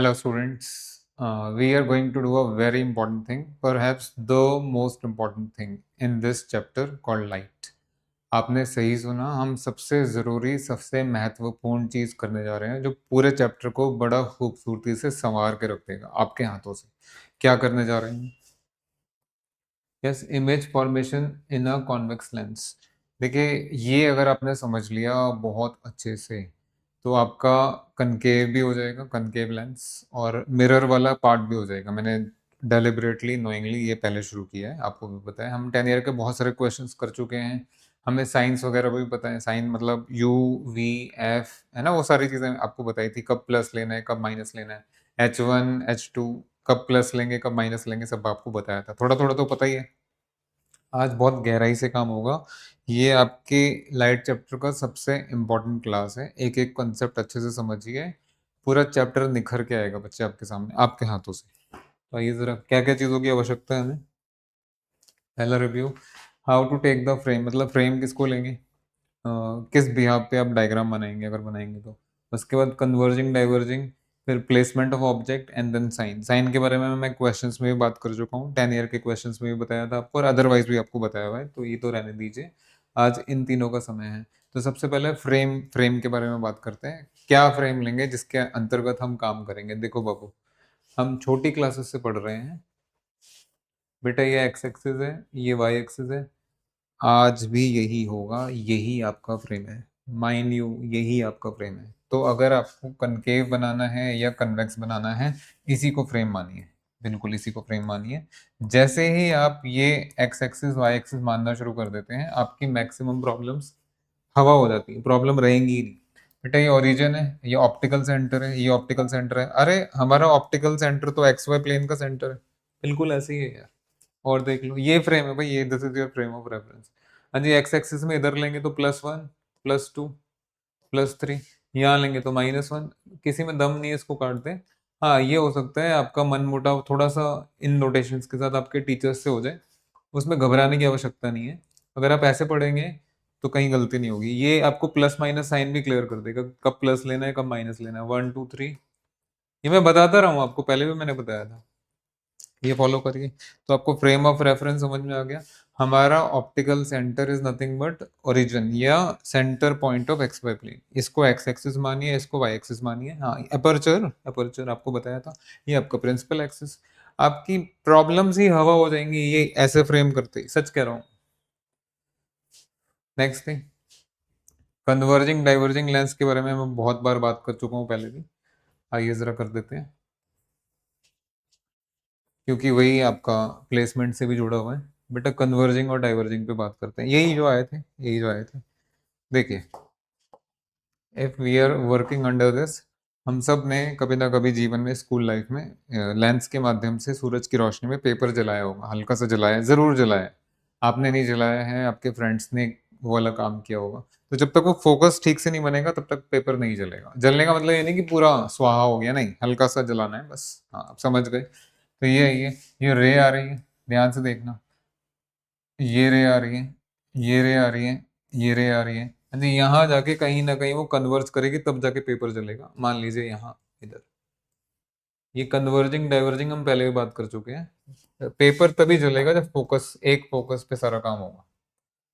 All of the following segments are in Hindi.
Hello, students. We are going to do a very important thing, perhaps the most important thing in this chapter called light. आपने सही सुना, हम सबसे ज़रूरी, सबसे महत्वपूर्ण चीज़ करने जा रहे हैं, जो पूरे चैप्टर को बड़ा खूबसूरती से संवार के रख देगा आपके हाथों से। क्या करने जा रहे हैं? Yes, image formation in a convex lens. देखिए, ये अगर आपने समझ लिया बहुत अच्छे से, तो आपका कनकेव भी हो जाएगा, कनकेव लेंस, और मिरर वाला पार्ट भी हो जाएगा। मैंने डेलिबरेटली नोइंगली ये पहले शुरू किया है, आपको भी पता है। हम 10 ईयर के बहुत सारे क्वेश्चंस कर चुके हैं, हमें साइंस वगैरह भी पता है। साइन मतलब यू वी एफ, है ना, वो सारी चीज़ें आपको बताई थी, कब प्लस लेना है, कब माइनस लेना है, H1 H2, कब प्लस लेंगे, कब माइनस लेंगे, सब आपको बताया था। थोड़ा थोड़ा तो पता ही है। आज बहुत गहराई से काम होगा। ये आपके लाइट चैप्टर का सबसे इम्पोर्टेंट क्लास है। एक-एक कॉन्सेप्ट अच्छे से समझिए। पूरा चैप्टर निखर के आएगा बच्चे आपके सामने, आपके हाथों से। तो आइए ज़रा क्या-क्या चीज़ों की आवश्यकता है हमें? पहला review, how to take the frame, मतलब फ्रेम किसको लेंगे? किस बिहाफ पे आप डायग्राम बनाएँगे अगर बनाएँगे तो। उसके बाद कन्वर्जिंग, डाइवर्जिंग, फिर placement of object and then sign. Sign के बारे में मैं क्वेश्चंस में भी बात कर चुका हूँ, 10 ईयर के क्वेश्चंस में भी बताया था आपको, और अदरवाइज़ भी आपको बताया हुआ है, तो ये तो रहने दीजिए। आज इन तीनों का समय है। तो सबसे पहले फ्रेम के बारे में बात करते हैं। क्या फ्रेम लेंगे जिसके अंतर्गत हम काम करेंगे? देखो बाबू, हम छोटी क्लासेस से पढ़ रहे हैं। बेटा ये एक्स एक्सिस है, ये वाई एक्सिस है। आज भी यही होगा, यही आपका फ्रेम है। माइंड यू, यही आपका फ्रेम है। तो अगर आपको कनकेव बनाना है या कन्वेक्स बनाना है, इसी को फ्रेम मानिए, बिल्कुल इसी को फ्रेम मानिए। जैसे ही आप ये एक्स एक्सिस वाई एक्सिस मानना शुरू कर देते हैं, आपकी मैक्सिमम प्रॉब्लम्स हवा हो जाती है, प्रॉब्लम रहेंगी ही नहीं। बेटा ये ओरिजिन है, ये ऑप्टिकल सेंटर है, ये ऑप्टिकल सेंटर है। अरे हमारा ऑप्टिकल सेंटर तो एक्स वाई प्लेन का सेंटर है, बिल्कुल ऐसे ही है यार। और देख लो, ये फ्रेम है भाई, ये this is your frame of reference. हाँ जी, एक्स एक्सिस में इधर लेंगे तो +1 +2 +3, यहाँ लेंगे तो -1। किसी में दम नहीं है, इसको काट दें। हाँ, ये हो सकता है आपका मन मुटाव थोड़ा सा इन नोटेशंस के साथ आपके टीचर्स से हो जाए, उसमें घबराने की आवश्यकता नहीं है। अगर आप ऐसे पढ़ेंगे तो कहीं गलती नहीं होगी। ये आपको प्लस माइनस साइन भी क्लियर कर देगा, कब प्लस लेना है, कब माइनस लेना है। 1 2 3, ये मैं बताता रहा हूँ आपको, पहले भी मैंने बताया था, ये फॉलो करिए। तो आपको फ्रेम ऑफ रेफरेंस समझ में आ गया। हमारा optical centre is nothing but origin या centre point of X Y plane. इसको एक्स एक्सिस मानिए, इसको वाई एक्सिस मानिए। हाँ, अपर्चर, अपर्चर आपको बताया था, ये आपका प्रिंसिपल एक्सिस। आपकी प्रॉब्लम्स ही हवा हो जाएंगी ये ऐसे फ्रेम करते ही, सच कह रहा हूँ। Next thing, converging diverging lens के बारे में मैं बहुत बार बात कर चुका हूँ पहले भी। आइए जरा कर देते हैं, क्योंकि वही आपका प्लेसमेंट से भी जुड़ा हुआ है। बेटा कन्वर्जिंग और डाइवर्जिंग पे बात करते हैं, यही जो आए थे, यही जो आए थे। देखिए, if we are working under this, हम सब ने कभी ना कभी जीवन में, स्कूल लाइफ में, लेंस के माध्यम से सूरज की रोशनी में पेपर जलाया होगा, हल्का सा जलाया, जरूर जलाया है। आपने नहीं जलाया है, आपके फ्रेंड्स ने वो वाला काम किया होगा। तो जब तक वो फोकस ठीक से नहीं बनेगा, तब तक पेपर नहीं जलेगा। जलने का मतलब ये नहीं कि पूरा स्वाहा हो गया, नहीं, हल्का सा जलाना है बस। हाँ, आप समझ गए। तो ये रे आ रही है, ध्यान से देखना। ये रे आ रही है, ये रे आ रही है, ये रे आ रही है। हाँ जी, यहाँ जाके कहीं ना कहीं वो कन्वर्ज करेगी, तब जाके पेपर चलेगा। मान लीजिए यहाँ, इधर, ये कन्वर्जिंग डाइवर्जिंग हम पहले भी बात कर चुके हैं। पेपर तभी चलेगा जब फोकस, एक फोकस पे सारा काम होगा,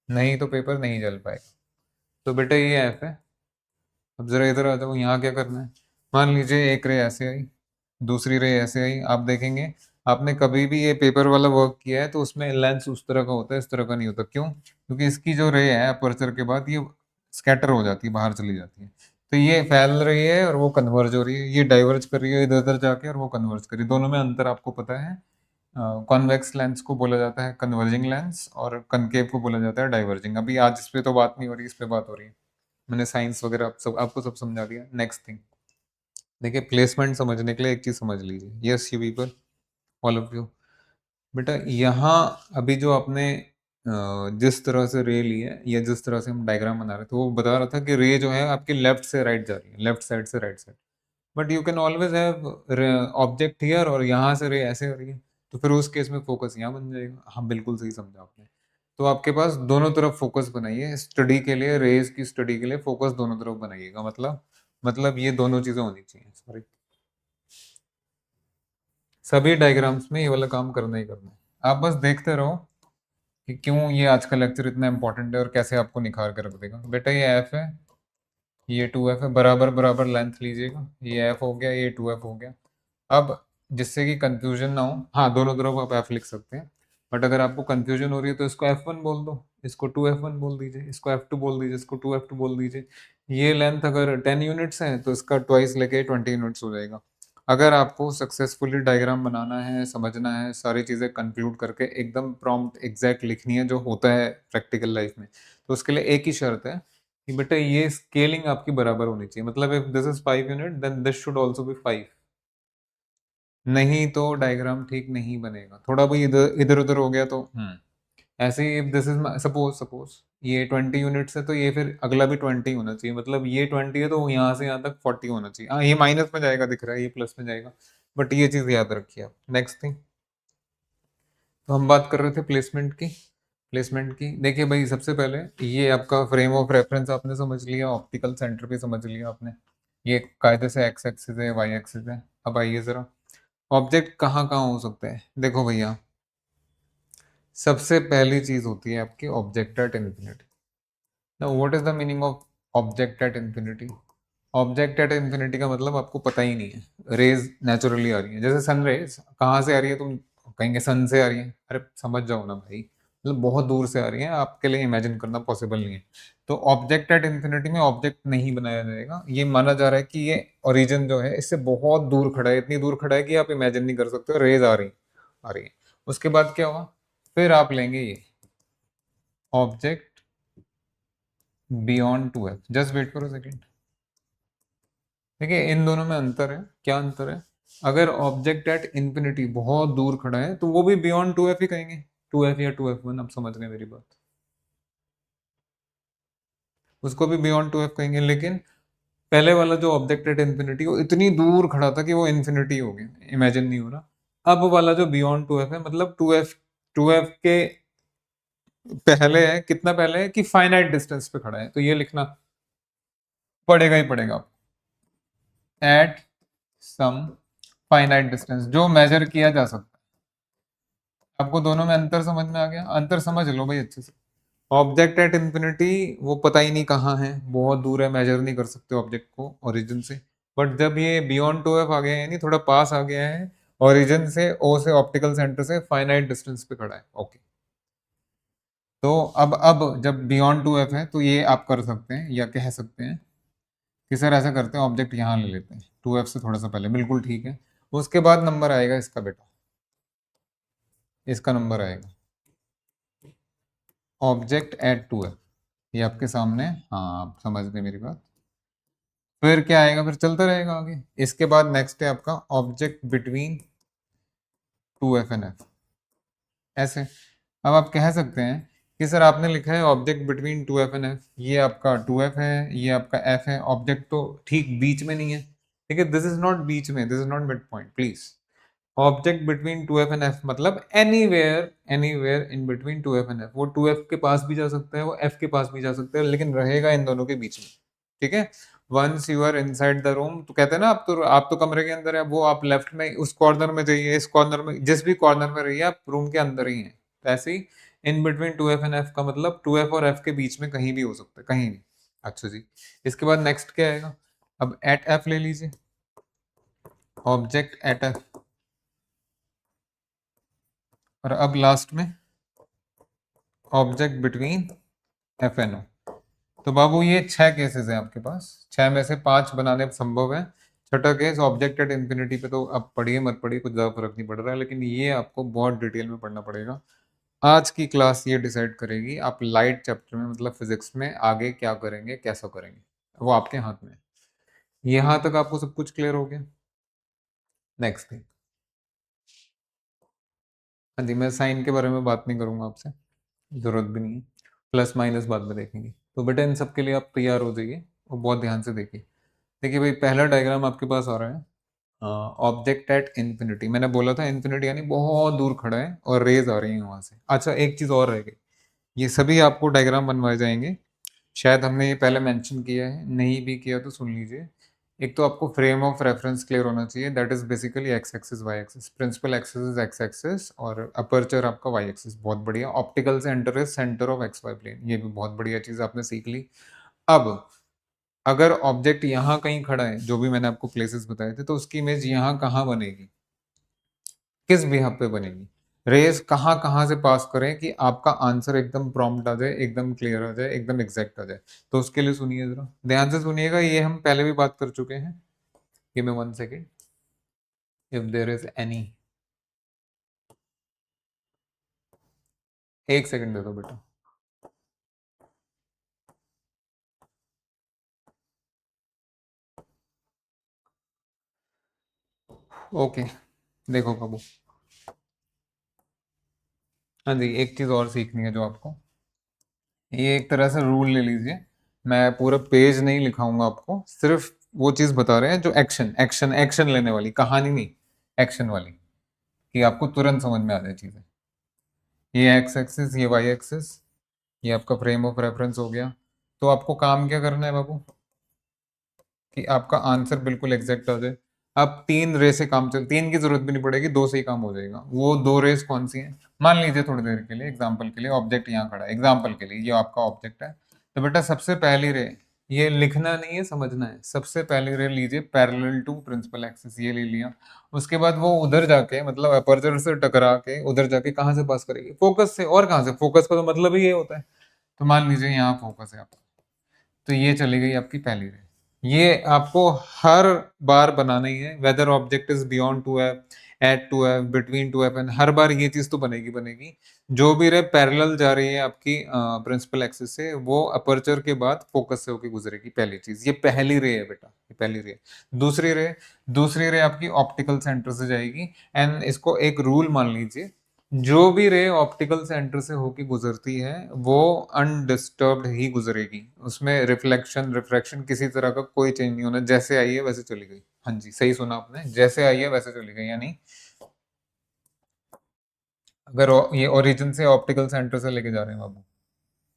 नहीं तो पेपर नहीं चल पाएगा। तो बेटा ये ऐप है। अब जरा इधर आ जाओ, यहाँ क्या करना है? मान लीजिए एक रे ऐसे आई, दूसरी रे ऐसे आई। आप देखेंगे, आपने कभी भी ये पेपर वाला वर्क किया है तो उसमें लेंस उस तरह का होता है, इस तरह का नहीं होता। क्यों? क्योंकि इसकी जो रे है अपर्चर के बाद, ये स्कैटर हो जाती है, बाहर चली जाती है। तो ये फैल रही है और वो कन्वर्ज हो रही है, ये डाइवर्ज कर रही है इधर उधर जाके, और वो कन्वर्ज कर रही है। दोनों में अंतर आपको पता है। कॉन्वेक्स लेंस को बोला जाता है कन्वर्जिंग लेंस, और कनकेव को बोला जाता है डाइवर्जिंग। अभी आज इस पे तो बात नहीं हो रही, इस पे बात हो रही है। मैंने साइंस वगैरह आपको सब समझा दिया। नेक्स्ट थिंग, देखिए, प्लेसमेंट समझने के लिए एक चीज समझ लीजिए। Yes you people, all of you. बेटा यहाँ अभी जो आपने जिस तरह से रे ली है, या जिस तरह से हम डायग्राम बना रहे थे, वो बता रहा था कि रे जो है आपकी लेफ्ट से राइट जा रही है, लेफ्ट साइड से right side. But you can always have object here, और यहाँ से रे ऐसे हो रही है, तो फिर उस केस में फोकस यहाँ बन जाएगा। हाँ, बिल्कुल सही समझा आपने। तो आपके पास दोनों तरफ फोकस बनाइए, स्टडी के लिए, रेज की स्टडी के लिए फोकस दोनों तरफ बनाइएगा। मतलब ये दोनों चीजें होनी चाहिए। सॉरी, सभी डायग्राम्स में ये वाला काम करना ही करना है। आप बस देखते रहो कि क्यों ये आज का लेक्चर इतना इंपॉर्टेंट है और कैसे आपको निखार कर रख देगा। बेटा ये एफ है, ये टू एफ है, बराबर बराबर लेंथ लीजिएगा, ये एफ हो गया, ये टू एफ हो गया। अब जिससे कि कंफ्यूजन ना हो, हाँ दोनों तरफ आप एफ लिख सकते हैं, बट अगर आपको कंफ्यूजन हो रही है तो इसको एफ वन बोल दो, इसको टू एफ वन बोल दीजिए, इसको एफ टू बोल दीजिए, इसको टू एफ टू बोल दीजिए। ये लेंथ अगर 10 यूनिट्स है तो इसका ट्वाइस लेके 20 यूनिट्स हो जाएगा। अगर आपको सक्सेसफुली डायग्राम बनाना है, समझना है, सारी चीज़ें कंक्लूड करके एकदम प्रॉम्प्ट एग्जैक्ट लिखनी है जो होता है प्रैक्टिकल लाइफ में, तो उसके लिए एक ही शर्त है कि बेटा ये स्केलिंग आपकी बराबर होनी चाहिए। मतलब if this is 5 unit then this should also be 5, नहीं तो डायग्राम ठीक नहीं बनेगा। थोड़ा भी इधर इधर उधर हो गया तो ऐसे ही इफ दिस इज सपोज ये 20 यूनिट्स है तो ये फिर अगला भी 20 होना चाहिए। मतलब ये 20 है तो यहाँ से यहाँ तक 40 होना चाहिए। हाँ ये माइनस में जाएगा दिख रहा है, ये प्लस में जाएगा, बट ये चीज याद रखिए आप। नेक्स्ट थिंग, तो हम बात कर रहे थे प्लेसमेंट की। प्लेसमेंट की देखिए भाई, सबसे पहले ये आपका फ्रेम ऑफ रेफरेंस आपने समझ लिया, ऑप्टिकल सेंटर भी समझ लिया आपने, ये कायदे से एक्स एक्सिस है, वाई एक्सिस है। अब आइए जरा, ऑब्जेक्ट कहाँ कहाँ हो सकते हैं। देखो भैया, सबसे पहली चीज होती है आपकी object at infinity. Now what is the meaning of object at infinity? Object at infinity का मतलब आपको पता ही नहीं है। रेज नेचुरली आ रही है, जैसे सन रेज कहाँ से आ रही है, तुम कहेंगे सन से आ रही है, अरे समझ जाओ ना भाई, मतलब बहुत दूर से आ रही है, आपके लिए इमेजिन करना पॉसिबल नहीं है। तो ऑब्जेक्ट एट इन्फिनिटी में ऑब्जेक्ट नहीं बनाया जाएगा। ये माना जा रहा है कि ये ओरिजिन जो है इससे बहुत दूर खड़ा है, इतनी दूर खड़ा है कि आप इमेजिन नहीं कर सकते, रेज आ रही है। उसके बाद क्या हुआ, फिर आप लेंगे ये object beyond two F. Just wait for a second. देखिए इन दोनों में अंतर है। क्या अंतर है? अगर ऑब्जेक्ट एट इंफिनिटी बहुत दूर खड़ा है तो वो भी बियॉन्ड टू एफ ही कहेंगे, टू एफ या टू एफ वन। आप समझ गए मेरी बात, उसको भी बियॉन्ड टू एफ कहेंगे। लेकिन पहले वाला जो ऑब्जेक्ट एट इंफिनिटी वो इतनी दूर खड़ा था कि वो इंफिनिटी हो गया, इमेजिन नहीं हो रहा। अब वाला जो बियॉन्ड टू एफ है, मतलब टू एफ के पहले है, कितना पहले है कि फाइनाइट डिस्टेंस पे खड़ा है, तो ये लिखना पड़ेगा ही पड़ेगा एट सम फाइनाइट डिस्टेंस, जो मेजर किया जा सकता है। आपको दोनों में अंतर समझ में आ गया? अंतर समझ लो भाई अच्छे से। ऑब्जेक्ट एट इंफिनिटी वो पता ही नहीं कहाँ है, बहुत दूर है, मेजर नहीं कर सकते ऑब्जेक्ट को ओरिजिन से। बट जब ये बियॉन्ड टू एफ आ गया है, यानी थोड़ा पास आ गया है, ओरिजिन से ओ से ऑप्टिकल सेंटर से फाइनाइट डिस्टेंस पे खड़ा है, ओके। तो अब जब बियॉन्ड टू एफ है तो ये आप कर सकते हैं या कह सकते हैं कि सर ऐसा करते हैं, ऑब्जेक्ट यहाँ ले लेते हैं टू एफ से थोड़ा सा पहले, बिल्कुल ठीक है। उसके बाद नंबर आएगा इसका बेटा, इसका नंबर आएगा ऑब्जेक्ट एट टू एफ। ये आपके सामने है। हाँ आप समझ गए मेरी बात। फिर क्या आएगा, फिर चलता रहेगा आगे। इसके बाद नेक्स्ट है आपका object between two F and F, ऐसे। अब आप कह सकते हैं कि सर आपने लिखा है object between two F and F, ये आपका टू एफ है, ये आपका एफ है, ऑब्जेक्ट तो ठीक बीच में नहीं है। ठीक है, दिस इज नॉट बीच में, this is not mid point please. Object between two F and F मतलब anywhere, anywhere in between two F and F. वो टू एफ के पास भी जा सकता है, वो एफ के पास भी जा सकता है, लेकिन रहेगा इन दोनों के बीच में। ठीक है, once you are inside the room, तो कहते हैं ना आप तो कमरे के अंदर है, वो आप लेफ्ट में उस कॉर्नर में जाइए, इस कॉर्नर में, जिस भी कॉर्नर में रहिए आप रूम के अंदर ही हैं। तो ऐसे ही in between two F and F का मतलब टू एफ और एफ के बीच में कहीं भी हो सकता है, कहीं भी। अच्छा जी, इसके बाद नेक्स्ट क्या आएगा? अब एट एफ ले लीजिए, ऑब्जेक्ट एट एफ, और अब लास्ट में object between F and O. तो बाबू ये 6 केसेस हैं आपके पास, 6 में से 5 बनाने संभव है। छठा केस ऑब्जेक्ट एट इंफिनिटी पे तो अब पढ़िए मत पढ़िए, कुछ ज़्यादा फर्क नहीं पड़ रहा है, लेकिन ये आपको बहुत डिटेल में पढ़ना पड़ेगा। आज की क्लास ये डिसाइड करेगी आप लाइट चैप्टर में, मतलब फिजिक्स में आगे क्या करेंगे, कैसा करेंगे, वो आपके हाथ में है। यहाँ तक आपको सब कुछ क्लियर हो गया? नेक्स्ट थिंग, हाँ जी, मैं साइन के बारे में बात नहीं करूंगा आपसे, जरूरत भी नहीं है, प्लस माइनस बाद में देखेंगे। तो बेटा इन सब के लिए आप तैयार हो जाइए और बहुत ध्यान से देखिए। देखिए भाई, पहला डायग्राम आपके पास आ रहा है ऑब्जेक्ट एट इन्फिनिटी। मैंने बोला था इन्फिनिटी यानी बहुत दूर खड़ा है और रेज आ रही है वहां से। अच्छा एक चीज और रह गई, ये सभी आपको डायग्राम बनवाए जाएंगे। शायद हमने ये पहले मेंशन किया है, नहीं भी किया तो सुन लीजिए। एक तो आपको फ्रेम ऑफ रेफरेंस क्लियर होना चाहिए, that is basically X axis Y axis, principal axis is X axis और अपर्चर आपका वाई एक्सिस। बहुत बढ़िया। Optical centre is centre of X Y plane, ये भी बहुत बढ़िया चीज आपने सीख ली। अब अगर ऑब्जेक्ट यहाँ कहीं खड़ा है, जो भी मैंने आपको प्लेसेस बताए थे, तो उसकी इमेज यहाँ कहाँ बनेगी, किस बिहाफ पे बनेगी, रेस कहाँ कहाँ से पास करें कि आपका आंसर एकदम प्रॉम्प्ट आ जाए, एकदम क्लियर आ जाए, एकदम एग्जैक्ट आ जाए। तो उसके लिए सुनिए, जरा ध्यान से सुनिएगा, ये हम पहले भी बात कर चुके हैं। Give me 1 second, if there is any, 1 second दे दो बेटा। ओके, देखो बाबू, हाँ जी, एक चीज और सीखनी है जो आपको, ये एक तरह से रूल ले लीजिए। मैं पूरा पेज नहीं लिखाऊंगा आपको, सिर्फ वो चीज बता रहे हैं जो एक्शन एक्शन एक्शन लेने वाली, कहानी नहीं, एक्शन वाली, कि आपको तुरंत समझ में आ जाए चीजें। ये एक्स एक्सिस, ये वाई एक्सिस, ये आपका फ्रेम ऑफ रेफरेंस हो गया। तो आपको काम क्या करना है बाबू, कि आपका आंसर बिल्कुल एग्जैक्ट आ जाए। अब 3 रे से काम चल, 3 की जरूरत भी नहीं पड़ेगी, 2 से ही काम हो जाएगा। वो 2 रेस कौन सी हैं? मान लीजिए थोड़ी देर के लिए, एग्जाम्पल के लिए, ऑब्जेक्ट यहाँ खड़ा है, एग्जाम्पल के लिए ये आपका ऑब्जेक्ट है। तो बेटा सबसे पहली रे, ये लिखना नहीं है, समझना है। सबसे पहली रे लीजिए पैरेलल टू प्रिंसिपल एक्सिस, ये ले लिया। उसके बाद वो उधर जाके, मतलब अपर्चर से टकरा के उधर जाके कहाँ से पास करेगी? फोकस से। और कहाँ से? फोकस का तो मतलब ही ये होता है। तो मान लीजिए यहाँ फोकस है आपका, तो ये चली गई आपकी पहली रे। ये आपको हर बार बनाना ही है, whether object is beyond 2f, at 2f, between 2f, and हर बार ये चीज तो बनेगी बनेगी। जो भी रे पैरेलल जा रही है आपकी प्रिंसिपल एक्सिस से, वो अपर्चर के बाद फोकस से होके गुजरेगी, पहली चीज। ये पहली रे है बेटा, ये पहली रे। दूसरी रे, दूसरी रे आपकी ऑप्टिकल सेंटर से जाएगी। एंड इसको एक रूल मान लीजिए, जो भी रे ऑप्टिकल सेंटर से होके गुजरती है वो अनडिस्टर्ब्ड ही गुजरेगी, उसमें रिफ्लेक्शन रिफ्रैक्शन किसी तरह का कोई चेंज नहीं होना, जैसे आई है वैसे चली गई। हाँ जी, सही सुना आपने, जैसे आई है वैसे चली गई। यानी अगर ये ओरिजिन से ऑप्टिकल सेंटर से लेके जा रहे हैं बाबू,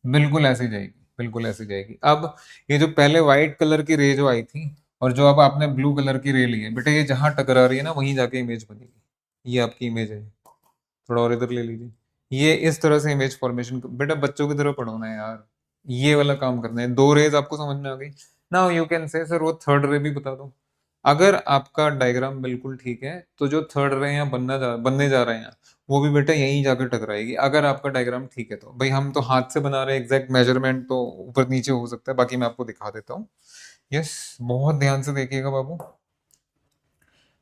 बिल्कुल ऐसे ही जाएगी, बिल्कुल ऐसे ही जाएगी। अब ये जो पहले व्हाइट कलर की रे जो आई थी, और जो अब आपने ब्लू कलर की रे ली है बेटा, ये जहां टकरा रही है ना, वहीं जाके इमेज बनेगी। ये आपकी इमेज है। थोड़ा और इधर ले लीजिए। ये इस तरह से इमेज फॉर्मेशन, बेटा बच्चों की तरह पढ़ो ना यार, ये वाला काम करना है। 2 रेज आपको समझ में आ गई। Now you can say sir वो थर्ड रे भी बता दो। अगर आपका डायग्राम बिल्कुल ठीक है, तो जो थर्ड रे यहाँ बनने जा रहे हैं, वो भी बेटा यहीं जाकर टकराएगी। अगर आपका डायग्राम ठीक है तो भाई, हम तो हाथ से बना रहे हैं, एग्जैक्ट मेजरमेंट तो ऊपर नीचे हो सकता है, बाकी मैं आपको दिखा देता हूँ। यस, बहुत ध्यान से देखिएगा बाबू।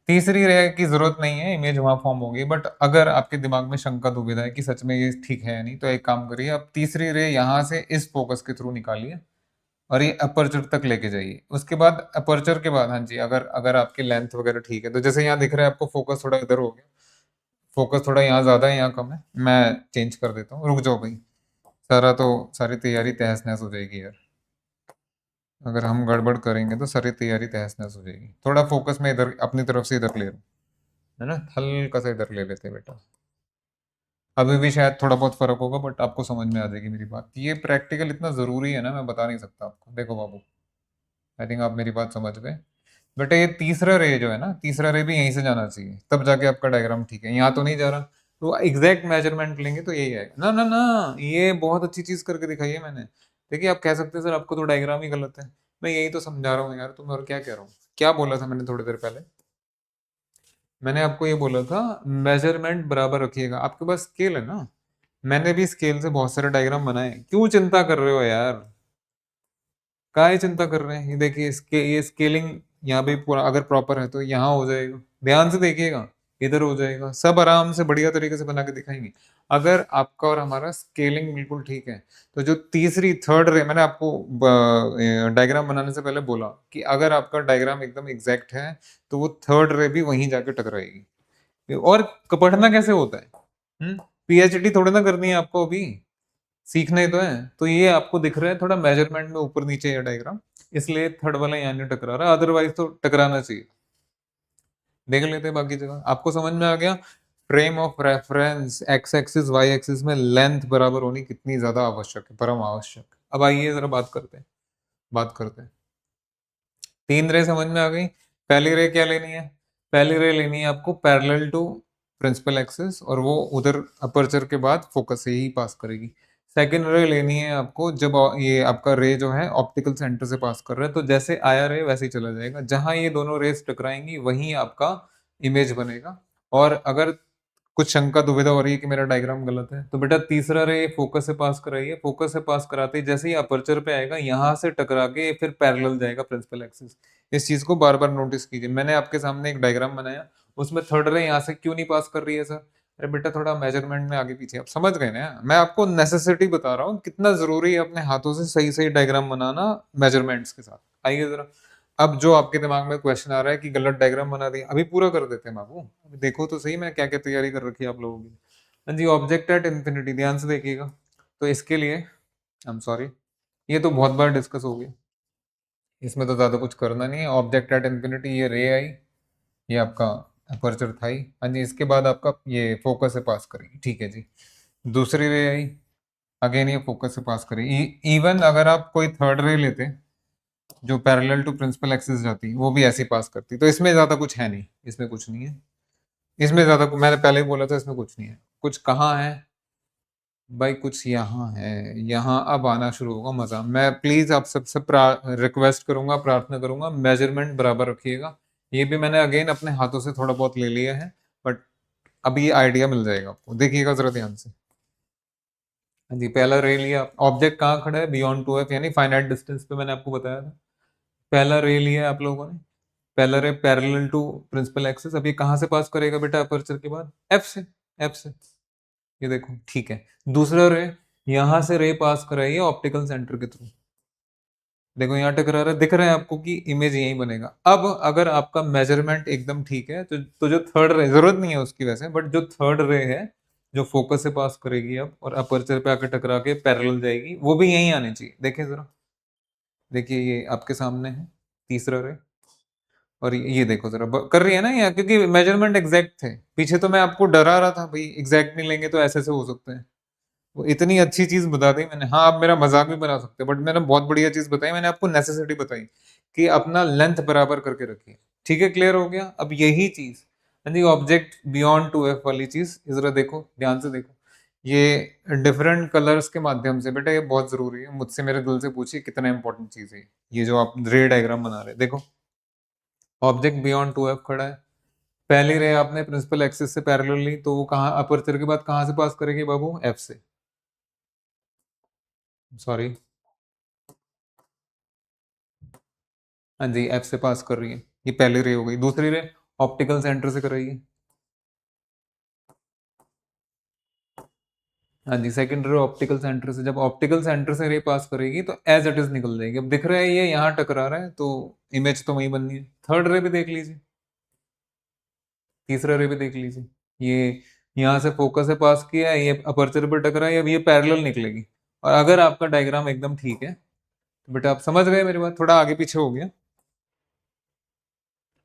तीसरी रेखा की जरूरत नहीं है, इमेज वहां फॉर्म होगी, बट अगर आपके दिमाग में शंका दुविधा है कि सच में ये ठीक है या नहीं, तो एक काम करिए, आप तीसरी रे यहाँ से इस फोकस के थ्रू निकालिए और ये अपर्चर तक लेके जाइए। उसके बाद अपर्चर के बाद, हाँ जी, अगर अगर आपकी लेंथ वगैरह ठीक है, तो जैसे यहाँ दिख रहा है आपको फोकस थोड़ा इधर हो गया, फोकस थोड़ा यहाँ ज्यादा है यहाँ कम है, मैं चेंज कर देता हूँ, रुक जाओ भाई। सारी तैयारी तहस नहस हो जाएगी यार, अगर हम गड़बड़ करेंगे तो सारी तैयारी तहस नहस हो जाएगी। थोड़ा फोकस में इधर अपनी तरफ से इधर ले रहा हूँ, है ना, हल्का सा इधर ले लेते हैं बेटा। अभी भी शायद थोड़ा बहुत फर्क होगा, बट आपको समझ में आ जाएगी मेरी बात। ये प्रैक्टिकल इतना जरूरी है ना, मैं बता नहीं सकता आपको। देखो बाबू, आई थिंक आप मेरी बात समझ गए। बेटा ये तीसरा रे जो है ना, तीसरा रे भी यहीं से जाना चाहिए, तब जाके आपका डायग्राम ठीक है। यहाँ तो नहीं जा रहा, तो एग्जैक्ट मेजरमेंट लेंगे तो यही आएगा। ना ना ना, ये बहुत अच्छी चीज करके दिखाई है मैंने। देखिए आप कह सकते हैं सर आपको तो डायग्राम ही गलत है। मैं यही तो समझा रहा हूँ यार, तुम्हें और क्या कह रहा हूँ। क्या बोला था मैंने थोड़ी देर पहले? मैंने आपको ये बोला था, मेजरमेंट बराबर रखिएगा। आपके पास स्केल है ना, मैंने भी स्केल से बहुत सारे डायग्राम बनाए। क्यों चिंता कर रहे हो यार, काहे चिंता कर रहे हैं? ये देखिए, इसके ये स्केलिंग यहाँ भी पूरा अगर प्रॉपर है तो यहाँ हो जाएगा। ध्यान से देखिएगा, इधर हो जाएगा, सब आराम से बढ़िया तरीके से बना के दिखाएंगे। अगर आपका और हमारा स्केलिंग बिल्कुल ठीक है, तो जो तीसरी थर्ड रे, मैंने आपको डायग्राम बनाने से पहले बोला कि अगर आपका डायग्राम एकदम एग्जैक्ट है, तो वो थर्ड रे भी वहीं जाके टकराएगी। और पढ़ना कैसे होता है? पीएचडी थोड़ी ना करनी है आपको अभी, सीखना ही तो है। तो ये आपको दिख रहा है थोड़ा मेजरमेंट में ऊपर नीचे ये डायग्राम, इसलिए थर्ड वाला यहाँ नहीं टकरा रहा, अदरवाइज तो टकराना चाहिए। देख लेते हैं बाकी जगह। आपको समझ में आ गया? Frame of reference X axis Y axis में लेंथ बराबर होनी कितनी ज्यादा आवश्यक है, परम आवश्यक। अब आइए जरा बात करते हैं, बात करते हैं। 3 रे समझ में आ गई। पहली रे क्या लेनी है? पहली रे लेनी है आपको पैरेलल टू प्रिंसिपल एक्सिस, और वो उधर अपर्चर के बाद फोकस से ही पास करेगी। सेकंड रे लेनी है आपको जब ये आपका रे जो है ऑप्टिकल सेंटर से पास कर रहा है, तो जैसे आया रे वैसे ही चला जाएगा, जहां ये दोनों रेस टकराएंगी वहीं आपका इमेज बनेगा। और अगर कुछ शंका दुविधा हो रही है कि मेरा डायग्राम गलत है, तो बेटा तीसरा रे फोकस से पास कराइए, फोकस से पास कराते ही जैसे ही अपर्चर पे आएगा यहां से टकरा के फिर पैरेलल जाएगा प्रिंसिपल एक्सिस। इस चीज को बार बार नोटिस कीजिए। मैंने आपके सामने एक डायग्राम बनाया, उसमें थर्ड रे यहाँ से क्यों नहीं पास कर रही है सर? अरे बेटा थोड़ा मेजरमेंट में आगे पीछे, आप समझ गए ना, मैं आपको नेसेसिटी बता रहा हूँ कितना जरूरी है अपने हाथों से सही सही डायग्राम बनाना मेजरमेंट्स के साथ। आइए जरा, अब जो आपके दिमाग में क्वेश्चन आ रहा है कि गलत डायग्राम बना दिया, अभी पूरा कर देते हैं बाबू। अभी देखो तो सही मैं क्या क्या तैयारी कर रखी है आप लोगों की। हाँ जी, ऑब्जेक्ट एट इन्फिनिटी, ध्यान से देखिएगा। तो इसके लिए आई एम सॉरी, ये तो बहुत बार डिस्कस हो गया, इसमें तो ज्यादा कुछ करना नहीं है। ऑब्जेक्ट एट इन्फिनिटी, ये रे आई, ये आपका अपर्चर था ही। हाँ जी, इसके बाद आपका ये फोकस से पास करेगी, ठीक है जी। दूसरी रे आई, अगेन ये फोकस से पास करेगी। इवन अगर आप कोई थर्ड रे लेते जो पैरेलल टू प्रिंसिपल एक्सिस जाती, वो भी ऐसे पास करती। तो इसमें ज्यादा कुछ है नहीं, इसमें कुछ नहीं है, इसमें ज्यादा मैंने पहले ही बोला था इसमें कुछ नहीं है। कुछ कहाँ है भाई? कुछ यहाँ है, यहाँ अब आना शुरू होगा मजा। मैं प्लीज आप सबसे रिक्वेस्ट करूंगा, प्रार्थना करूंगा, मेजरमेंट बराबर रखिएगा। ये भी मैंने अगेन अपने हाथों से थोड़ा बहुत ले लिया है, बट अभी ये आइडिया मिल जाएगा आपको, देखिएगा जरा ध्यान से। हाँ जी, पहला रे लिया, ऑब्जेक्ट कहाँ खड़ा है? बियॉन्ड 2f, यानी फाइनाइट डिस्टेंस पे, मैंने आपको बताया था। पहला रे लिया आप लोगों ने, पहला रे पैरेलल टू प्रिंसिपल एक्सिस। अब ये कहाँ से पास करेगा बेटा अपर्चर के बाद? एफ से, एफ से। ये देखो ठीक है। दूसरा रे, यहां से रे पास कराइए ऑप्टिकल सेंटर के थ्रू। देखो यहाँ टकरा रहा है, दिख रहा है आपको कि इमेज यहीं बनेगा। अब अगर आपका मेजरमेंट एकदम ठीक है तो जो थर्ड रे, जरूरत नहीं है उसकी वैसे, बट जो थर्ड रे है जो फोकस से पास करेगी अब और अपर्चर पे आकर टकरा के पैरेलल जाएगी, वो भी यहीं आनी चाहिए। देखिए जरा, देखिए ये आपके सामने है तीसरा रे। और ये देखो जरा कर रही है ना यहाँ, क्योंकि मेजरमेंट एग्जैक्ट थे। पीछे तो मैं आपको डरा रहा था भाई एग्जैक्ट नहीं लेंगे तो ऐसे हो सकते हैं। वो इतनी अच्छी चीज बता दी मैंने। हाँ, आप मेरा मजाक भी बना सकते हैं, बट मैंने बहुत बढ़िया चीज बताई, मैंने आपको नेसेसिटी बताई कि अपना लेंथ बराबर करके रखिए। ठीक है, क्लियर हो गया? अब यही चीज, हाँ जी, ऑब्जेक्ट बियॉन्ड 2f वाली चीज जरा देखो, ध्यान से देखो। ये डिफरेंट कलर्स के माध्यम से, बेटा ये बहुत जरूरी है, मुझसे मेरे दिल से पूछिए कितना इंपॉर्टेंट चीज है ये जो आप रे डायग्राम बना रहे हैं। देखो, ऑब्जेक्ट बियॉन्ड 2f खड़ा है, पहली रे आपने प्रिंसिपल एक्सिस से पैरेलल ली, तो वो कहाँ अपर्चर के बाद कहाँ से पास करेगी बाबू? एफ से। सॉरी, हाँ जी, एफ से पास कर रही है। ये पहली रे हो गई। दूसरी रे ऑप्टिकल सेंटर से कर रही है। हाँ जी, सेकंड रे ऑप्टिकल सेंटर से। जब ऑप्टिकल सेंटर से रे पास करेगी तो एज इट इज निकल जाएगी। अब दिख रहा है ये यहाँ टकरा रहा है, तो इमेज तो वही बननी है। थर्ड रे भी देख लीजिए, तीसरा रे भी देख लीजिए। ये यहाँ से फोकस से पास किया, ये अपर्चर पर टकरा है, अब ये पैरेलल निकलेगी। और अगर आपका डायग्राम एकदम ठीक है तो बेटा आप समझ गए मेरी बात, थोड़ा आगे पीछे हो गया,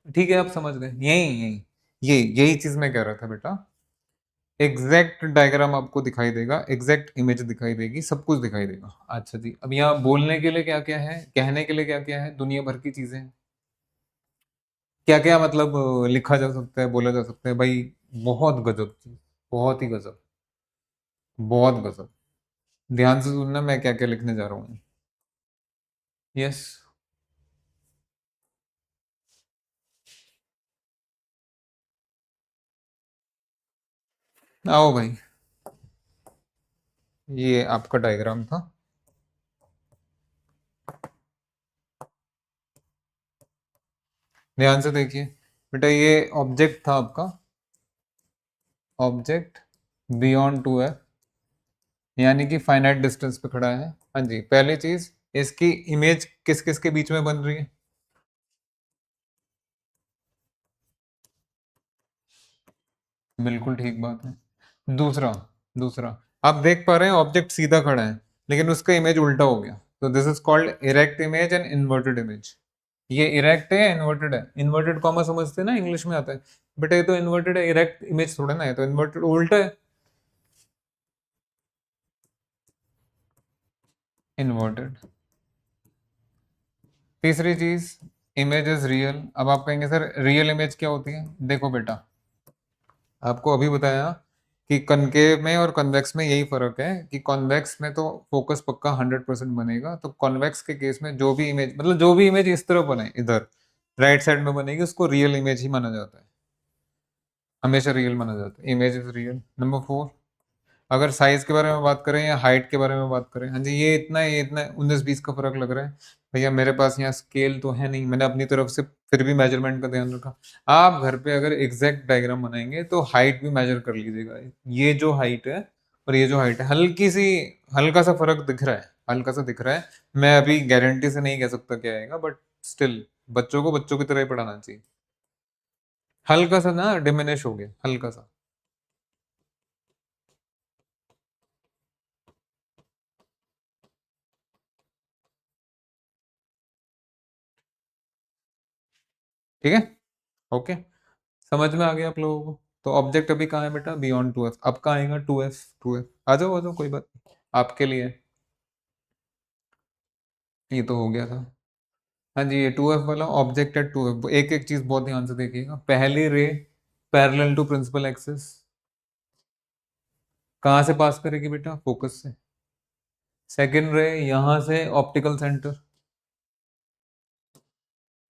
ठीक है, आप समझ गए। यही यही यही चीज मैं कह रहा था बेटा। एग्जैक्ट डायग्राम आपको दिखाई देगा, एग्जैक्ट इमेज दिखाई देगी, सब कुछ दिखाई देगा। अच्छा जी, अब यहाँ बोलने के लिए क्या क्या है, कहने के लिए क्या क्या है, दुनिया भर की चीजें हैं। क्या क्या मतलब लिखा जा सकता है, बोला जा सकता है भाई। बहुत गजब चीज, बहुत ही गजब, बहुत गजब। ध्यान से सुनना मैं क्या क्या लिखने जा रहा हूँ। यस, आओ भाई, ये आपका डायग्राम था। ध्यान से देखिए बेटा, ये ऑब्जेक्ट था आपका, ऑब्जेक्ट बियॉन्ड 2f, यानी कि फाइनाइट डिस्टेंस पे खड़ा है। हाँ जी, पहली चीज, इसकी इमेज किस किस के बीच में बन रही है? बिल्कुल ठीक बात है। दूसरा, दूसरा, आप देख पा रहे हैं ऑब्जेक्ट सीधा खड़ा है, लेकिन उसका इमेज उल्टा हो गया, तो this is called erect image and inverted image. ये इरेक्ट है या इन्वर्टेड है? इन्वर्टेड कॉमा समझते हैं ना, इंग्लिश में आता है। बेटा ये तो इन्वर्टेड है, इरेक्ट इमेज थोड़ा ना है, तो इन्वर्टेड उल्टा है, इन्वर्टेड। तीसरी चीज, इमेज इज रियल। अब आप कहेंगे सर रियल इमेज क्या होती है? देखो बेटा, आपको अभी बताया कि कनकेव में और कन्वेक्स में यही फर्क है कि कॉन्वेक्स में तो फोकस पक्का 100% बनेगा, तो कॉन्वेक्स के केस में जो भी इमेज, मतलब जो भी इमेज इस तरफ बने, इधर राइट साइड में बनेगी, उसको रियल इमेज ही माना जाता है, हमेशा रियल माना जाता है। Image is real. नंबर 4, अगर साइज के बारे में बात करें या हाइट के बारे में बात करें, हाँ जी ये इतना है, ये इतना है, 19-20 का फर्क लग रहा है भैया, मेरे पास यहाँ स्केल तो है नहीं, मैंने अपनी तरफ से फिर भी मेजरमेंट का ध्यान रखा। आप घर पे अगर एग्जैक्ट डायग्राम बनाएंगे तो हाइट भी मेजर कर लीजिएगा, ये जो हाइट है और ये जो हाइट है, हल्की सी, हल्का सा फर्क दिख रहा है, हल्का सा दिख रहा है। मैं अभी गारंटी से नहीं कह सकता क्या आएगा, बट स्टिल बच्चों को बच्चों की तरह ही पढ़ाना चाहिए। हल्का सा ना डिमिनिश हो गया, हल्का सा। ठीक है, ओके, समझ में आ गया आप लोगों को? तो ऑब्जेक्ट अभी कहाँ है बेटा? Beyond 2f। अब कहाँ आएगा? 2f, 2f। आ जाओ कोई बात नहीं, आपके लिए। ये तो हो गया था। हाँ जी, ये 2f वाला ऑब्जेक्ट है। 2f, एक एक चीज बहुत ध्यान से देखिएगा। पहली ray parallel to principal axis, कहाँ से पास करेगी बेटा? फोकस से। सेकेंड रे यहाँ से ऑप्टिकल सेंटर,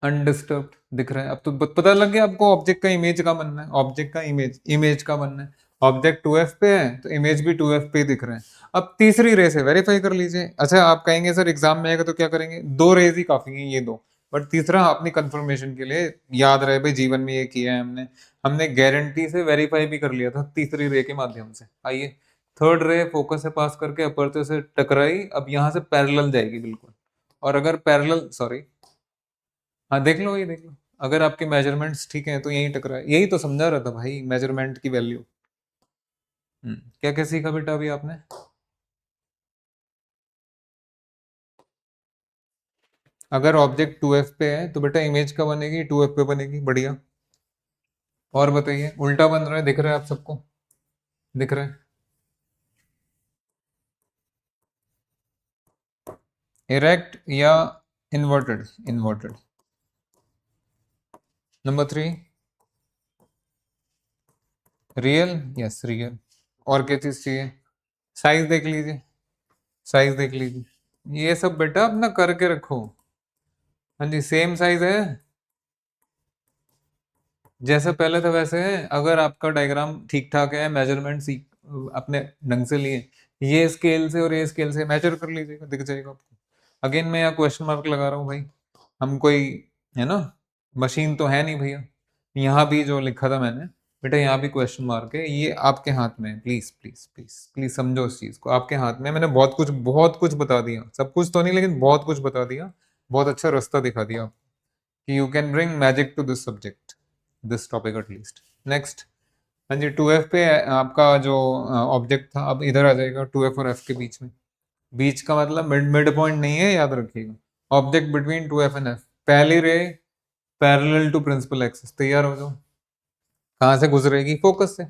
अनडिस्टर्ब्ड दिख रहा है। अब तो पता लग गया आपको ऑब्जेक्ट का इमेज का बनना है, ऑब्जेक्ट का इमेज, इमेज का बनना है। ऑब्जेक्ट 2f पे है तो इमेज भी 2f पे दिख रहे हैं। अब तीसरी रे से वेरीफाई कर लीजिए। अच्छा आप कहेंगे सर एग्जाम में आएगा तो क्या करेंगे? दो रेज ही काफी है, ये दो। बट तीसरा अपनी कंफर्मेशन के लिए याद रहे, भाई जीवन में ये किया है हमने, हमने गारंटी से वेरीफाई भी कर लिया था तीसरी रे के माध्यम से। आइए, थर्ड रे फोकस से पास करके अपर्चर से टकराई, अब यहाँ से पैरेलल जाएगी बिल्कुल। और अगर पैरेलल, सॉरी, हाँ देख लो, ये देख लो, अगर आपके मेजरमेंट्स ठीक हैं तो यही टकरा है। यही तो समझा रहा था भाई, मेजरमेंट की वैल्यू। क्या क्या सीखा बेटा अभी आपने? अगर ऑब्जेक्ट 2f पे है तो बेटा इमेज का बनेगी 2f पे बनेगी, बढ़िया। और बताइए, उल्टा बन रहा है, दिख रहा है आप सबको? दिख रहा है? इरेक्ट या inverted? Inverted. Number 3, real, yes real. और क्या चीज चाहिए? साइज देख लीजिए, साइज देख लीजिए, ये सब बेटा अपना करके रखो। हाँ जी, सेम साइज है, जैसे पहले था वैसे है। अगर आपका डायग्राम ठीक ठाक है, मेजरमेंट अपने ढंग से लिए, ये स्केल से और ये स्केल से मेजर कर लीजिएगा, दिख जाएगा आपको। अगेन मैं यहाँ क्वेश्चन मार्क लगा रहा हूँ भाई, हम कोई, है ना, मशीन तो है नहीं भैया। यहाँ भी जो लिखा था मैंने बेटा, यहाँ भी क्वेश्चन मार्क है, ये आपके हाथ में है। प्लीज प्लीज प्लीज प्लीज समझो इस चीज को, आपके हाथ में है। मैंने बहुत कुछ बता दिया, सब कुछ तो नहीं लेकिन बहुत कुछ बता दिया, बहुत अच्छा रास्ता दिखा दिया कि you can bring magic to this subject, this topic at least. Next, हाँ जी, 2f पे आपका जो ऑब्जेक्ट था, अब इधर आ जाएगा 2f और f के बीच में। बीच का मतलब मिड मिड पॉइंट नहीं है, याद रखिएगा। Object between 2f and f, पहली ray parallel to principal axis, तैयार हो जाओ। कहाँ से गुजरेगी? फोकस से।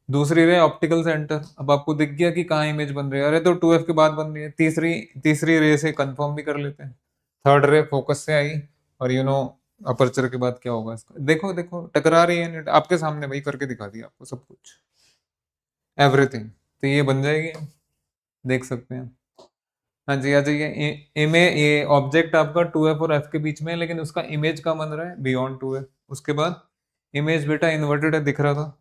दूसरी रे ऑप्टिकल सेंटर, अब आपको दिख गया कि कहाँ इमेज बन रही है, अरे तो 2f के बाद बन रही है। तीसरी तीसरी रे से कंफर्म भी कर लेते हैं, थर्ड रे फोकस से आई, और अपर्चर के बाद क्या होगा इसका? देखो देखो टकरा रही है, आपके सामने भाई करके दिखा दिया आपको सब कुछ, एवरीथिंग। तो ये बन जाएगी, देख सकते हैं। हाँ जी, आ जाइए। इमेज, ये ऑब्जेक्ट आपका 2f और f के बीच में है, लेकिन उसका इमेज कहाँ बन रहा है? Beyond 2f। उसके बाद इमेज बेटा इन्वर्टेड है, दिख रहा था,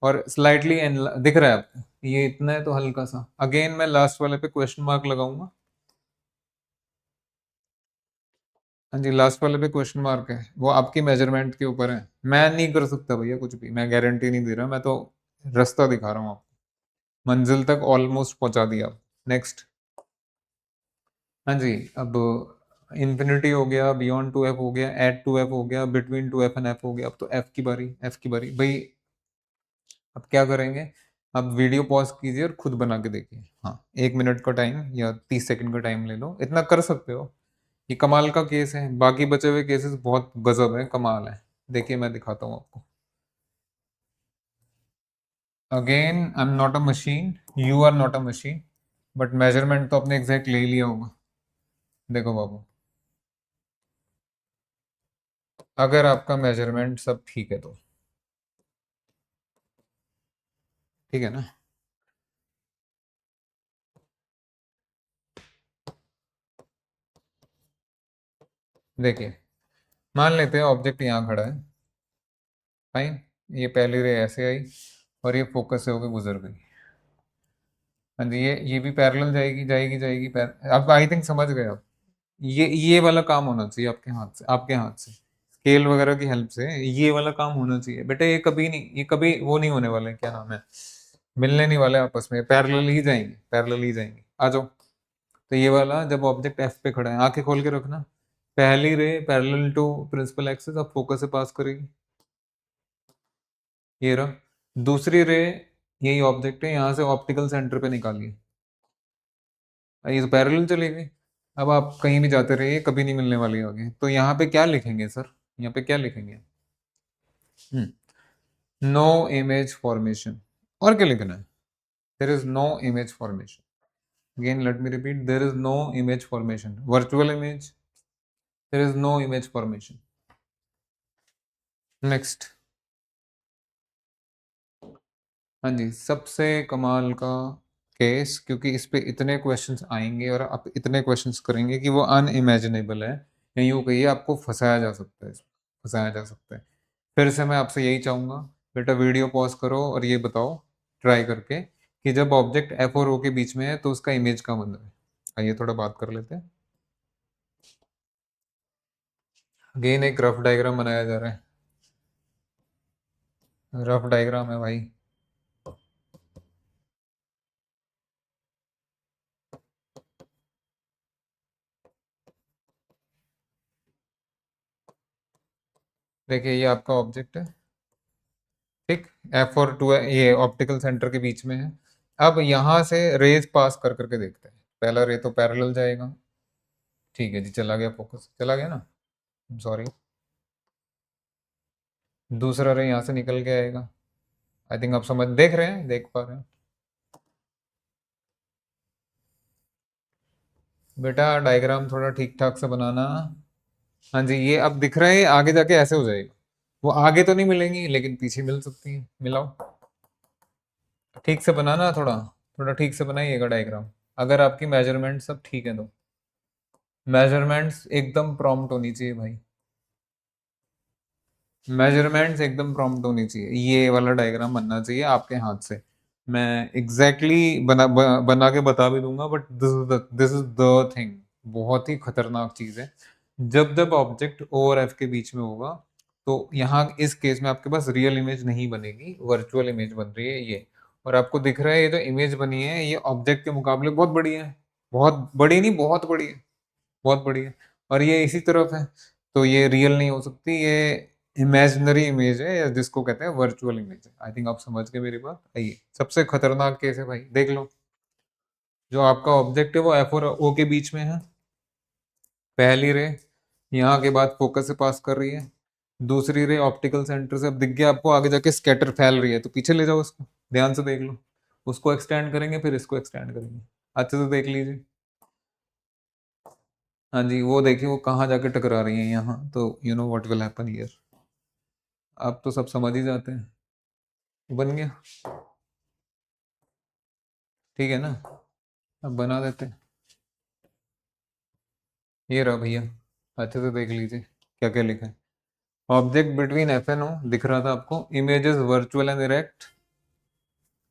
और स्लाइटली दिख रहा है आपको, ये इतना है तो हल्का सा। अगेन मैं लास्ट वाले पे क्वेश्चन मार्क लगाऊंगा। हाँ जी, लास्ट वाले पे क्वेश्चन मार्क है, वो आपकी मेजरमेंट के ऊपर है। मैं नहीं कर सकता भैया कुछ भी, मैं गारंटी नहीं दे रहा, मैं तो रास्ता दिखा रहा हूँ आपको, मंजिल तक ऑलमोस्ट पहुंचा दिया। नेक्स्ट, हाँ जी, अब इन्फिनिटी हो गया, बियॉन्ड 2f हो गया, एट 2f हो गया, बिटवीन 2f एंड f हो गया। अब तो f की बारी, f की बारी भाई। अब क्या करेंगे? अब वीडियो पॉज कीजिए और खुद बना के देखिए। हाँ, 1 मिनट का टाइम या 30 सेकंड का टाइम ले लो, इतना कर सकते हो। ये कमाल का केस है, बाकी बचे हुए केसेस बहुत गजब है, कमाल है। देखिए मैं दिखाता हूँ आपको। Again I am not a machine, you are not a machine, but measurement तो अपने एग्जैक्ट ले ही लिया होगा। देखो बाबू, अगर आपका मेजरमेंट सब ठीक है तो, ठीक है ना। देखिए, मान लेते हैं ऑब्जेक्ट यहाँ खड़ा है, फाइन। ये पहली रे ऐसे आई और ये फोकस से होकर गुजर गई। हाँ जी, ये भी पैरेलल जाएगी जाएगी जाएगी अब आई थिंक समझ गए आप। ये वाला काम होना चाहिए आपके हाथ से, आपके हाथ से स्केल वगैरह की हेल्प से ये वाला काम होना चाहिए बेटा। ये कभी नहीं, ये कभी वो नहीं होने वाले, क्या नाम है, मिलने नहीं वाले आपस में, पैरेलल ही जाएंगे, पैरेलल ही जाएंगे। आ जाओ। तो ये वाला जब ऑब्जेक्ट एफ पे खड़ा है, आंखें खोल के रखना। पहली ray parallel to principal axis अब फोकस से पास करेगी, ये रहा। दूसरी रे, यही ऑब्जेक्ट है, यहाँ से ऑप्टिकल सेंटर पे निकालिए, ये तो पैरेलल चली गई। अब आप कहीं भी जाते रहिए, कभी नहीं मिलने वाली होगी। तो यहाँ पे क्या लिखेंगे सर, यहाँ पे क्या लिखेंगे? No image formation. और क्या लिखना है? There is no image formation. Again let me repeat, there is no image formation, virtual image, there is no image formation. Next. हाँ जी, सबसे कमाल का केस, क्योंकि इस पे इतने क्वेश्चंस आएंगे और आप इतने क्वेश्चंस करेंगे कि वो अनइमेजिनेबल है, या यूँ कहिए आपको फंसाया जा सकता है, फंसाया जा सकता है। फिर से मैं आपसे यही चाहूँगा, बेटा वीडियो पॉज करो और ये बताओ ट्राई करके कि जब ऑब्जेक्ट एफ और ओ के बीच में है तो उसका इमेज कहाँ बन रहा है। आइए थोड़ा बात कर लेते हैं। अगेन एक रफ डायग्राम बनाया जा रहा है, रफ डायग्राम है भाई। देखिए ये आपका ऑब्जेक्ट है, ठीक। एफ और टू ये ऑप्टिकल सेंटर के बीच में है। अब यहाँ से रेज पास कर करके देखते हैं। पहला रे तो पैरेलल जाएगा, ठीक है जी, चला गया, फोकस चला गया ना, सॉरी। दूसरा रे यहाँ से निकल के आएगा। आई थिंक आप समझ, देख रहे हैं, देख पा रहे हैं बेटा। डायग्राम थोड़ा ठीक ठाक से बनाना। हाँ जी, ये अब दिख रहा है, आगे जाके ऐसे हो जाएगा। वो आगे तो नहीं मिलेंगी लेकिन पीछे मिल सकती है, मिलाओ। ठीक से बनाना, थोड़ा थोड़ा ठीक से बनाइएगा डायग्राम। अगर आपकी मेजरमेंट सब ठीक है तो, मेजरमेंट्स एकदम प्रॉम्प्ट होनी चाहिए भाई, मेजरमेंट्स एकदम प्रॉम्प्ट होनी चाहिए। ये वाला डायग्राम बनना चाहिए आपके हाथ से। मैं एग्जैक्टली बना के बता भी दूंगा, but this is the thing, बहुत ही खतरनाक चीज है। जब जब ऑब्जेक्ट ओ और एफ के बीच में होगा तो यहाँ इस केस में आपके पास रियल इमेज नहीं बनेगी, वर्चुअल इमेज बन रही है ये। और आपको दिख रहा है ये जो इमेज बनी है ये ऑब्जेक्ट के मुकाबले बहुत बड़ी है, बहुत बड़ी नहीं, बहुत बड़ी है, बहुत बड़ी है। और ये इसी तरफ है, तो ये रियल नहीं हो सकती, ये इमेजिनरी इमेज है, या जिसको कहते हैं वर्चुअल इमेज है। आई थिंक आप समझ गए मेरी बात। आइए, सबसे खतरनाक केस है भाई, देख लो। जो आपका ऑब्जेक्ट है वो एफ और ओ के बीच में है। पहली रे यहाँ के बाद फोकस से पास कर रही है, दूसरी रे ऑप्टिकल सेंटर से, अब दिख गया आपको, आगे जाके स्कैटर फैल रही है, तो पीछे ले जाओ उसको, ध्यान से देख लो। उसको एक्सटेंड करेंगे फिर इसको एक्सटेंड करेंगे, अच्छे से देख लीजिए। हाँ जी, वो देखिए वो कहाँ जाके टकरा रही है यहाँ, तो you know what will happen here. आप तो सब समझ ही जाते हैं। बन गया, ठीक है ना। अब बना देते हैं। ये रहा भैया, अच्छे से देख लीजिए क्या क्या लिखा है। ऑब्जेक्ट बिटवीन एफ एंड ओ दिख रहा था आपको, images virtual and erect.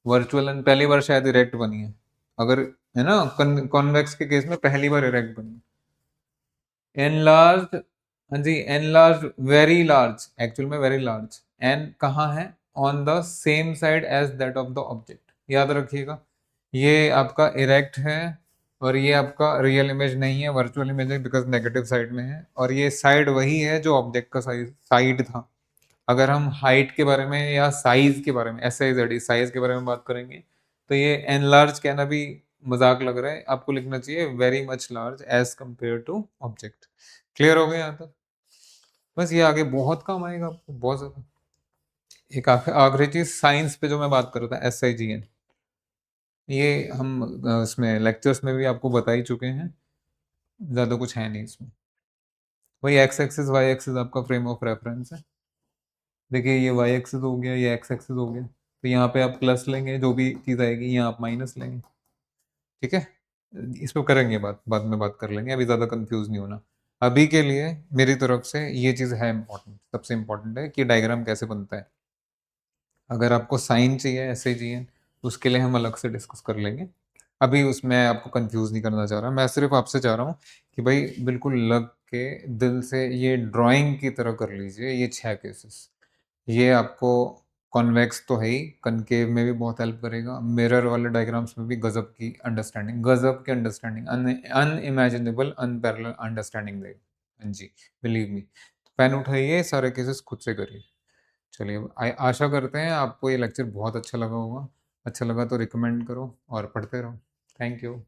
Virtual and पहली बार शायद इरेक्ट बनी है, अगर है ना, कॉन्वेक्स के केस में पहली बार इरेक्ट बनी। एनलार्ज, हाँ जी, एनलार्ज, वेरी लार्ज, एक्चुअल में वेरी लार्ज। एन कहाँ है? On the same side as that of the object, याद रखिएगा। ये आपका इरेक्ट है और ये आपका रियल इमेज नहीं है, वर्चुअल इमेज है, बिकॉज नेगेटिव साइड में है। और ये साइड वही है जो ऑब्जेक्ट का साइड था। अगर हम हाइट के बारे में या साइज के बारे में, SIZ साइज के बारे में बात करेंगे, तो ये एनलार्ज कहना भी मजाक लग रहा है, आपको लिखना चाहिए very much large as compare to object. Clear हो गया यहाँ तक? बस ये आगे बहुत काम आएगा आपको, बहुत ज्यादा। एक आखिरी चीज साइंस पे जो मैं बात कर रहा था, SIGN, ये हम इसमें लेक्चर्स में भी आपको बता ही चुके हैं, ज्यादा कुछ है नहीं इसमें। वही एक्स एक्सिस वाई एक्सिस आपका फ्रेम ऑफ रेफरेंस है। देखिए ये वाई एक्सिस हो गया, ये एक्स एक्सिस हो गया, तो यहाँ पे आप प्लस लेंगे, जो भी चीज़ आएगी यहाँ आप माइनस लेंगे। ठीक है, इस पे करेंगे बात, बाद में बात कर लेंगे, अभी ज़्यादा कंफ्यूज नहीं होना। अभी के लिए मेरी तरफ से ये चीज़ है इम्पोर्टेंट, सबसे इम्पोर्टेंट है कि डायग्राम कैसे बनता है। अगर आपको साइन चाहिए, ऐसे चाहिए, उसके लिए हम अलग से डिस्कस कर लेंगे। अभी उसमें आपको कंफ्यूज नहीं करना चाह रहा, मैं सिर्फ आपसे चाह रहा हूँ कि भाई बिल्कुल लग के दिल से ये ड्राइंग की तरह कर लीजिए ये 6 केसेस। ये आपको कॉन्वेक्स तो है ही, कनकेव में भी बहुत हेल्प करेगा, मिरर वाले डायग्राम्स में भी गजब की अंडरस्टैंडिंग, अनइमेजिनेबल, अनपैरेलल अंडरस्टैंडिंग देगा। हाँ जी, बिलीव मी। पेन उठाइए, सारे केसेस खुद से करिए। चलिए, आशा करते हैं आपको ये लेक्चर बहुत अच्छा लगा होगा। अच्छा लगा तो रिकमेंड करो और पढ़ते रहो। Thank you.